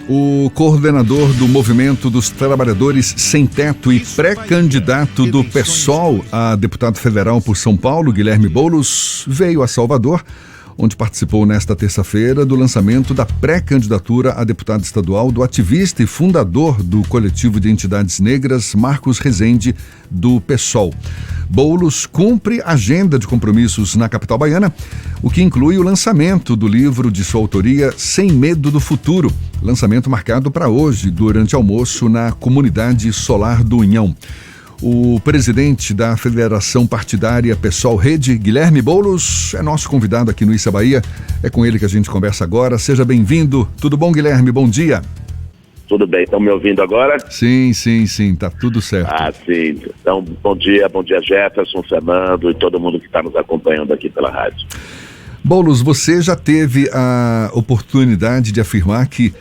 O coordenador do Movimento dos Trabalhadores Sem Teto e pré-candidato do PSOL a deputado federal por São Paulo, Guilherme Boulos, veio a Salvador, onde participou nesta terça-feira do lançamento da pré-candidatura a deputado estadual do ativista e fundador do coletivo de entidades negras, Marcos Rezende, do PSOL. Boulos cumpre agenda de compromissos na capital baiana, o que inclui o lançamento do livro de sua autoria Sem Medo do Futuro, lançamento marcado para hoje, durante almoço na comunidade Solar do Unhão. O presidente da Federação Partidária PSOL Rede, Guilherme Boulos, é nosso convidado aqui no Issa Bahia. É com ele que a gente conversa agora. Seja bem-vindo. Tudo bom, Guilherme? Bom dia. Tudo bem, estão me ouvindo agora? Sim, tá tudo certo. Sim. Então, bom dia Jefferson, Fernando e todo mundo que está nos acompanhando aqui pela rádio. Boulos, você já teve a oportunidade de afirmar que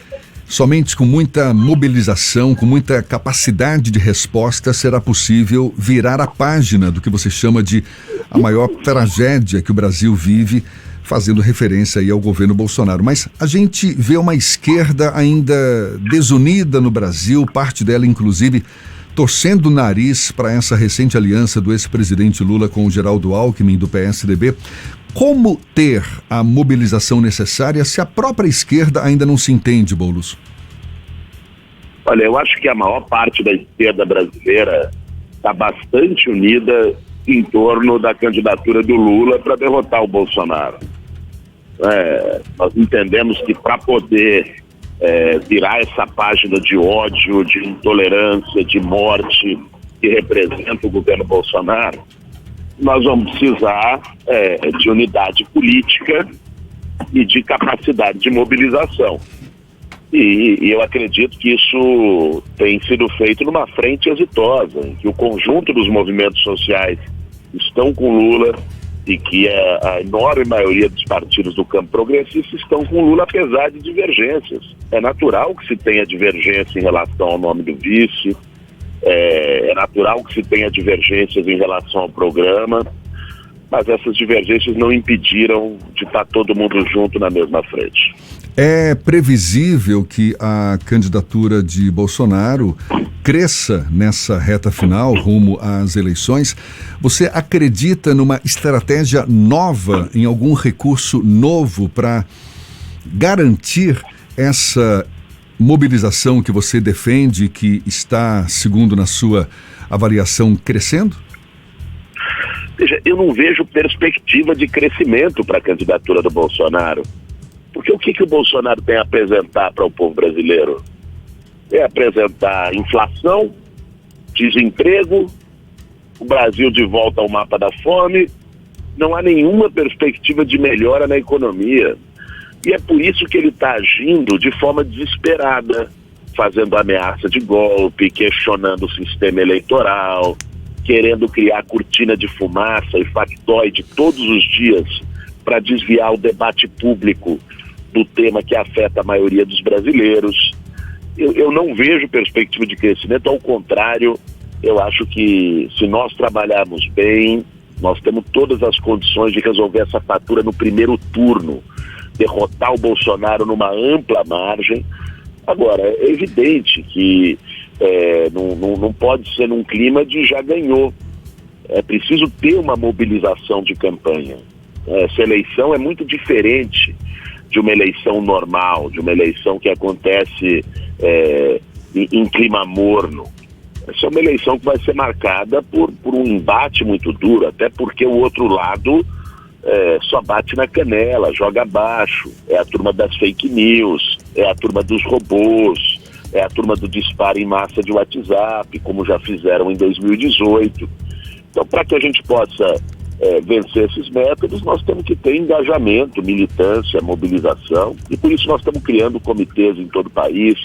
somente com muita mobilização, com muita capacidade de resposta, será possível virar a página do que você chama de a maior tragédia que o Brasil vive, fazendo referência aí ao governo Bolsonaro. Mas a gente vê uma esquerda ainda desunida no Brasil, parte dela inclusive torcendo o nariz para essa recente aliança do ex-presidente Lula com o Geraldo Alckmin do PSDB. Como ter a mobilização necessária se a própria esquerda ainda não se entende, Boulos? Olha, eu acho que a maior parte da esquerda brasileira está bastante unida em torno da candidatura do Lula para derrotar o Bolsonaro. Nós entendemos que para poder virar essa página de ódio, de intolerância, de morte que representa o governo Bolsonaro, nós vamos precisar de unidade política e de capacidade de mobilização. E eu acredito que isso tem sido feito numa frente exitosa, em que o conjunto dos movimentos sociais estão com Lula e que a enorme maioria dos partidos do campo progressista estão com Lula, apesar de divergências. É natural que se tenha divergência em relação ao nome do vice, é natural que se tenha divergências em relação ao programa, mas essas divergências não impediram de estar todo mundo junto na mesma frente. É previsível que a candidatura de Bolsonaro cresça nessa reta final, rumo às eleições. Você acredita numa estratégia nova, em algum recurso novo para garantir essa mobilização que você defende, que está, segundo na sua avaliação, crescendo? Veja, eu não vejo perspectiva de crescimento para a candidatura do Bolsonaro. Porque o que o Bolsonaro tem a apresentar para o povo brasileiro? É apresentar inflação, desemprego, o Brasil de volta ao mapa da fome. Não há nenhuma perspectiva de melhora na economia. E é por isso que ele está agindo de forma desesperada, fazendo ameaça de golpe, questionando o sistema eleitoral, querendo criar cortina de fumaça e factoide todos os dias para desviar o debate público do tema que afeta a maioria dos brasileiros. Eu não vejo perspectiva de crescimento, ao contrário, eu acho que se nós trabalharmos bem, nós temos todas as condições de resolver essa fatura no primeiro turno, derrotar o Bolsonaro numa ampla margem. Agora, é evidente que não pode ser num clima de já ganhou. É preciso ter uma mobilização de campanha. Essa eleição é muito diferente de uma eleição normal, de uma eleição que acontece em clima morno. Essa é uma eleição que vai ser marcada por um embate muito duro, até porque o outro lado só bate na canela, joga abaixo. É a turma das fake news, é a turma dos robôs, é a turma do disparo em massa de WhatsApp, como já fizeram em 2018. Então, para que a gente possa vencer esses métodos, nós temos que ter engajamento, militância, mobilização, e por isso nós estamos criando comitês em todo o país,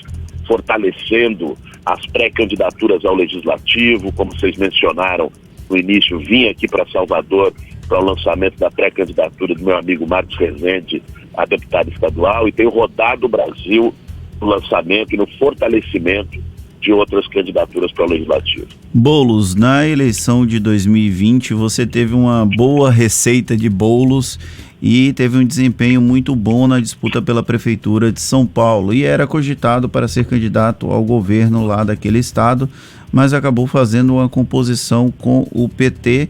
fortalecendo as pré-candidaturas ao Legislativo. Como vocês mencionaram no início, vim aqui para Salvador para o lançamento da pré-candidatura do meu amigo Marcos Rezende a deputado estadual, e tenho rodado o Brasil no lançamento e no fortalecimento de outras candidaturas para o Legislativo. Boulos, na eleição de 2020 você teve uma boa receita de bolos e teve um desempenho muito bom na disputa pela Prefeitura de São Paulo e era cogitado para ser candidato ao governo lá daquele estado, mas acabou fazendo uma composição com o PT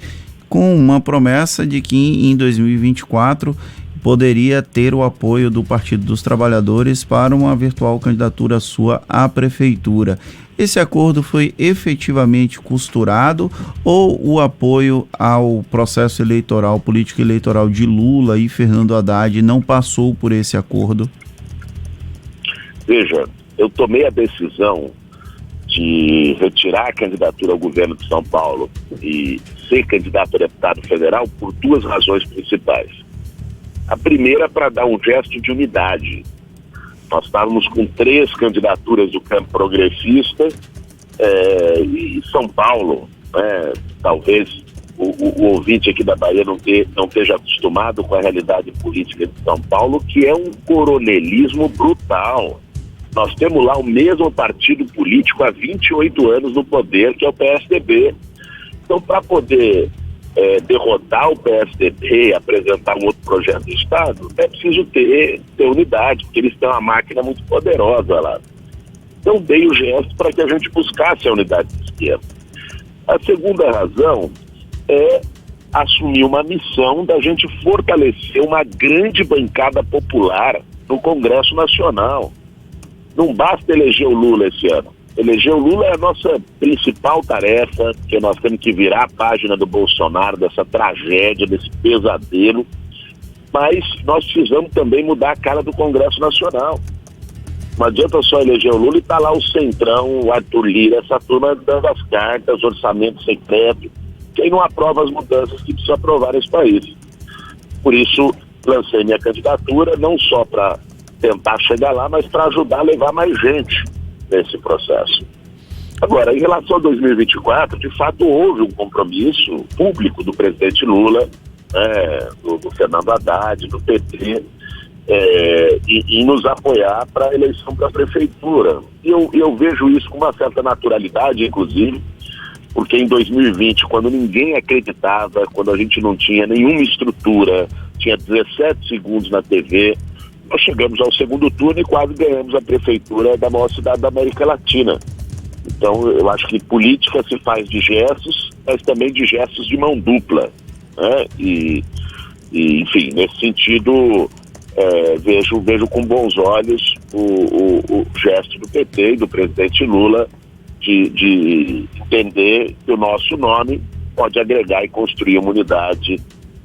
com uma promessa de que em 2024 poderia ter o apoio do Partido dos Trabalhadores para uma virtual candidatura sua à prefeitura. Esse acordo foi efetivamente costurado ou o apoio ao processo eleitoral, político eleitoral de Lula e Fernando Haddad não passou por esse acordo? Veja, eu tomei a decisão de retirar a candidatura ao governo de São Paulo e ser candidato a deputado federal por duas razões principais. A primeira, para dar um gesto de unidade. Nós estávamos com 3 candidaturas do campo progressista e São Paulo, talvez o ouvinte aqui da Bahia não esteja acostumado com a realidade política de São Paulo, que é um coronelismo brutal. Nós temos lá o mesmo partido político há 28 anos no poder, que é o PSDB. Então, para poder derrotar o PSDB e apresentar um outro projeto de Estado, é preciso ter unidade, porque eles têm uma máquina muito poderosa lá. Então, dei o gesto para que a gente buscasse a unidade de esquerda. A segunda razão é assumir uma missão da gente fortalecer uma grande bancada popular no Congresso Nacional. Não basta eleger o Lula esse ano. Eleger o Lula é a nossa principal tarefa, porque nós temos que virar a página do Bolsonaro, dessa tragédia, desse pesadelo, mas nós precisamos também mudar a cara do Congresso Nacional. Não adianta só eleger o Lula e tá lá o Centrão, o Arthur Lira, essa turma dando as cartas, orçamento secreto, quem não aprova as mudanças que precisa aprovar nesse país. Por isso, lancei minha candidatura, não só para tentar chegar lá, mas para ajudar a levar mais gente nesse processo. Agora, em relação a 2024, de fato houve um compromisso público do presidente Lula, do Fernando Haddad, do PT, em nos apoiar para a eleição para a prefeitura. E eu vejo isso com uma certa naturalidade, inclusive, porque em 2020, quando ninguém acreditava, quando a gente não tinha nenhuma estrutura, tinha 17 segundos na TV, nós chegamos ao segundo turno e quase ganhamos a prefeitura da maior cidade da América Latina. Então, eu acho que política se faz de gestos, mas também de gestos de mão dupla, né? Enfim, nesse sentido, vejo com bons olhos o gesto do PT e do presidente Lula de entender que o nosso nome pode agregar e construir uma unidade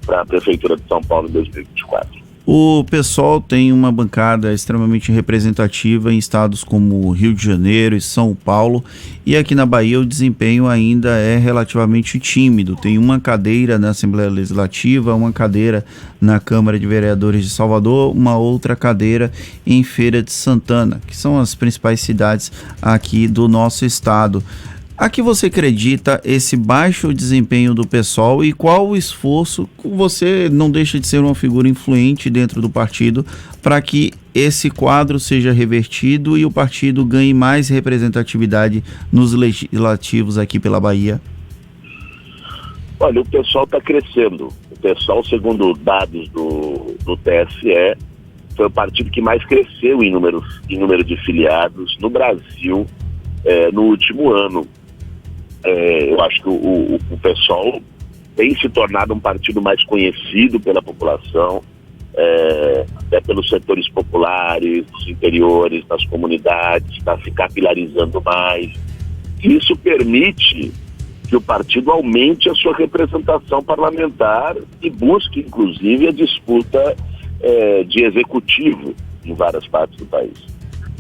para a Prefeitura de São Paulo em 2024. O PSOL tem uma bancada extremamente representativa em estados como Rio de Janeiro e São Paulo, e aqui na Bahia o desempenho ainda é relativamente tímido. Tem uma cadeira na Assembleia Legislativa, uma cadeira na Câmara de Vereadores de Salvador, uma outra cadeira em Feira de Santana, que são as principais cidades aqui do nosso estado. A que você acredita esse baixo desempenho do PSOL e qual o esforço, você não deixa de ser uma figura influente dentro do partido, para que esse quadro seja revertido e o partido ganhe mais representatividade nos legislativos aqui pela Bahia? Olha, o PSOL está crescendo. O PSOL, segundo dados do TSE, foi o partido que mais cresceu em número de filiados no Brasil no último ano. Eu acho que o PSOL tem se tornado um partido mais conhecido pela população, até pelos setores populares, dos interiores, das comunidades, está se capilarizando mais. Isso permite que o partido aumente a sua representação parlamentar e busque, inclusive, a disputa de executivo em várias partes do país.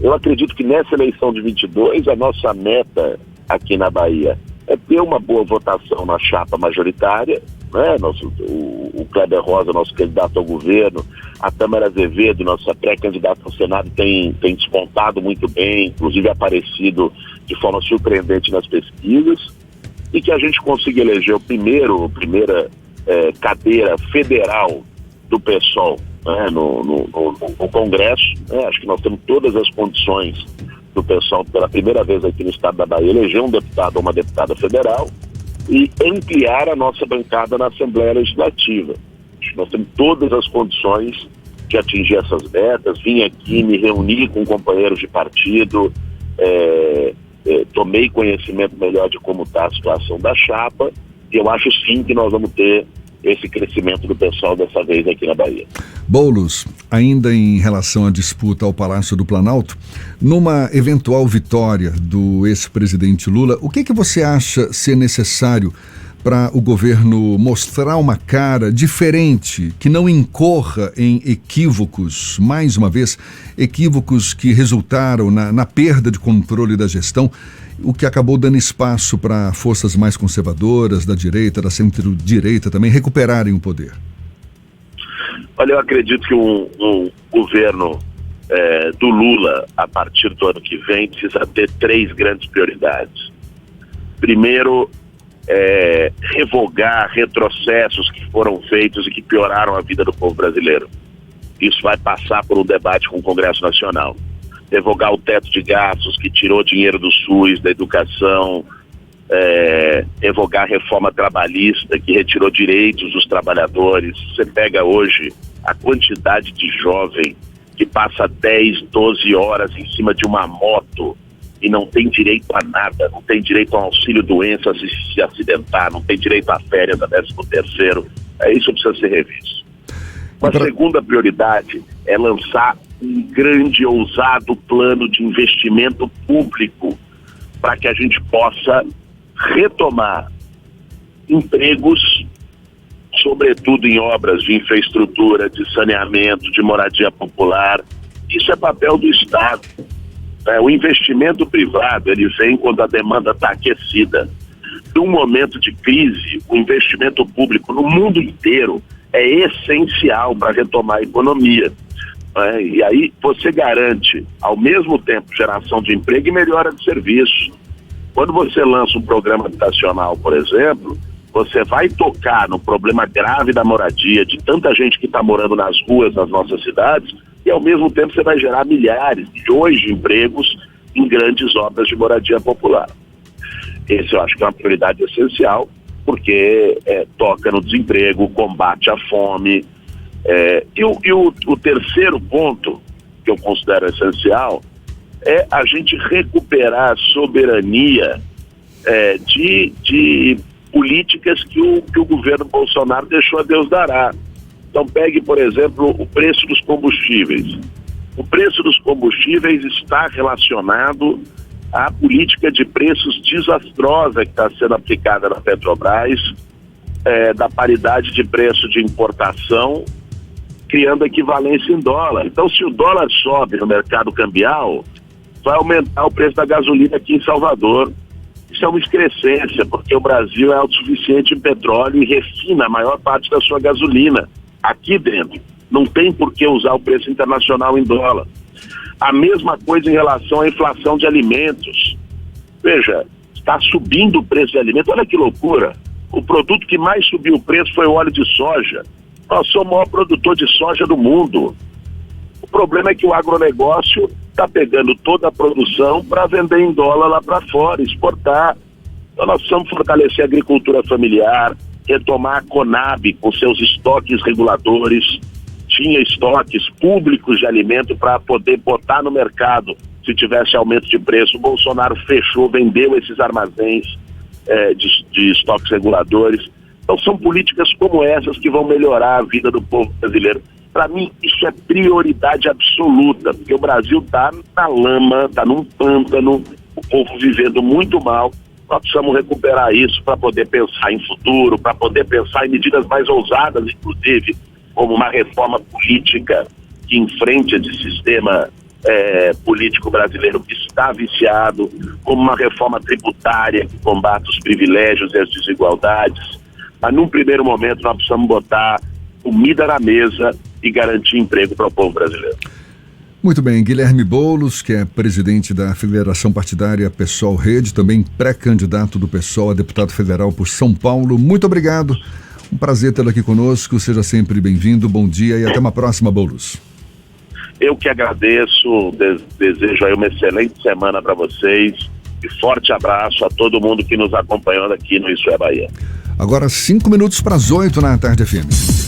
Eu acredito que nessa eleição de 22, a nossa meta aqui na Bahia é ter uma boa votação na chapa majoritária, né? O Kleber Rosa, nosso candidato ao governo, a Tâmara Azevedo, nossa pré-candidata ao Senado, tem despontado muito bem, inclusive aparecido de forma surpreendente nas pesquisas, e que a gente consiga eleger a primeira cadeira federal do PSOL, né? no Congresso, né? Acho que nós temos todas as condições do PSOL, pela primeira vez aqui no estado da Bahia, eleger um deputado ou uma deputada federal e ampliar a nossa bancada na Assembleia Legislativa. frente. Nós temos todas as condições de atingir essas metas. Vim aqui me reunir com companheiros de partido, tomei conhecimento melhor de como está a situação da chapa, e eu acho sim que nós vamos ter esse crescimento do pessoal dessa vez aqui na Bahia. Boulos, ainda em relação à disputa ao Palácio do Planalto, numa eventual vitória do ex-presidente Lula, o que você acha ser necessário para o governo mostrar uma cara diferente, que não incorra em equívocos, mais uma vez, equívocos que resultaram na perda de controle da gestão, o que acabou dando espaço para forças mais conservadoras, da direita, da centro-direita também, recuperarem o poder? Olha, eu acredito que um governo do Lula, a partir do ano que vem, precisa ter 3 grandes prioridades. Primeiro, revogar retrocessos que foram feitos e que pioraram a vida do povo brasileiro. Isso vai passar por um debate com o Congresso Nacional. Revogar o teto de gastos que tirou dinheiro do SUS, da educação, revogar a reforma trabalhista que retirou direitos dos trabalhadores. Você pega hoje a quantidade de jovem que passa 10, 12 horas em cima de uma moto e não tem direito a nada, não tem direito ao auxílio-doença se acidentar, não tem direito a férias a 13º. Isso precisa ser revisto. Uma segunda prioridade é lançar um grande, ousado plano de investimento público para que a gente possa retomar empregos, sobretudo em obras de infraestrutura, de saneamento, de moradia popular. Isso é papel do Estado. O investimento privado, ele vem quando a demanda está aquecida. Num momento de crise, o investimento público no mundo inteiro é essencial para retomar a economia. E aí você garante, ao mesmo tempo, geração de emprego e melhora de serviço. Quando você lança um programa habitacional, por exemplo, você vai tocar no problema grave da moradia, de tanta gente que está morando nas ruas das nossas cidades, e ao mesmo tempo você vai gerar milhares, milhões de empregos em grandes obras de moradia popular. Esse eu acho que é uma prioridade essencial, porque toca no desemprego, combate à fome. E o terceiro ponto que eu considero essencial é a gente recuperar a soberania de políticas que o governo Bolsonaro deixou a Deus dará. Então pegue, por exemplo, o preço dos combustíveis. O preço dos combustíveis está relacionado à política de preços desastrosa que está sendo aplicada na Petrobras, da paridade de preço de importação, criando equivalência em dólar. Então, se o dólar sobe no mercado cambial, vai aumentar o preço da gasolina aqui em Salvador. Isso é uma excrescência, porque o Brasil é autossuficiente em petróleo e refina a maior parte da sua gasolina aqui dentro. Não tem por que usar o preço internacional em dólar. A mesma coisa em relação à inflação de alimentos. Veja, está subindo o preço de alimentos. Olha que loucura. O produto que mais subiu o preço foi o óleo de soja. Nós somos o maior produtor de soja do mundo. O problema é que o agronegócio está pegando toda a produção para vender em dólar lá para fora, exportar. Então nós precisamos fortalecer a agricultura familiar, retomar a Conab com seus estoques reguladores. Tinha estoques públicos de alimento para poder botar no mercado se tivesse aumento de preço. O Bolsonaro fechou, vendeu esses armazéns de estoques reguladores. Então são políticas como essas que vão melhorar a vida do povo brasileiro. Para mim isso é prioridade absoluta, porque o Brasil está na lama, está num pântano, o povo vivendo muito mal. Nós precisamos recuperar isso para poder pensar em futuro, para poder pensar em medidas mais ousadas, inclusive, como uma reforma política que enfrente esse sistema político brasileiro que está viciado, como uma reforma tributária que combate os privilégios e as desigualdades. Mas num primeiro momento nós precisamos botar comida na mesa e garantir emprego para o povo brasileiro. Muito bem, Guilherme Boulos, que é presidente da Federação Partidária PSOL Rede, também pré-candidato do PSOL a deputado federal por São Paulo. Muito obrigado, um prazer tê-lo aqui conosco, seja sempre bem-vindo, bom dia e até uma próxima, Boulos. Eu que agradeço, desejo aí uma excelente semana para vocês e forte abraço a todo mundo que nos acompanhou aqui no Isso é Bahia. Agora 5 minutos para as 8 na Tarde FM.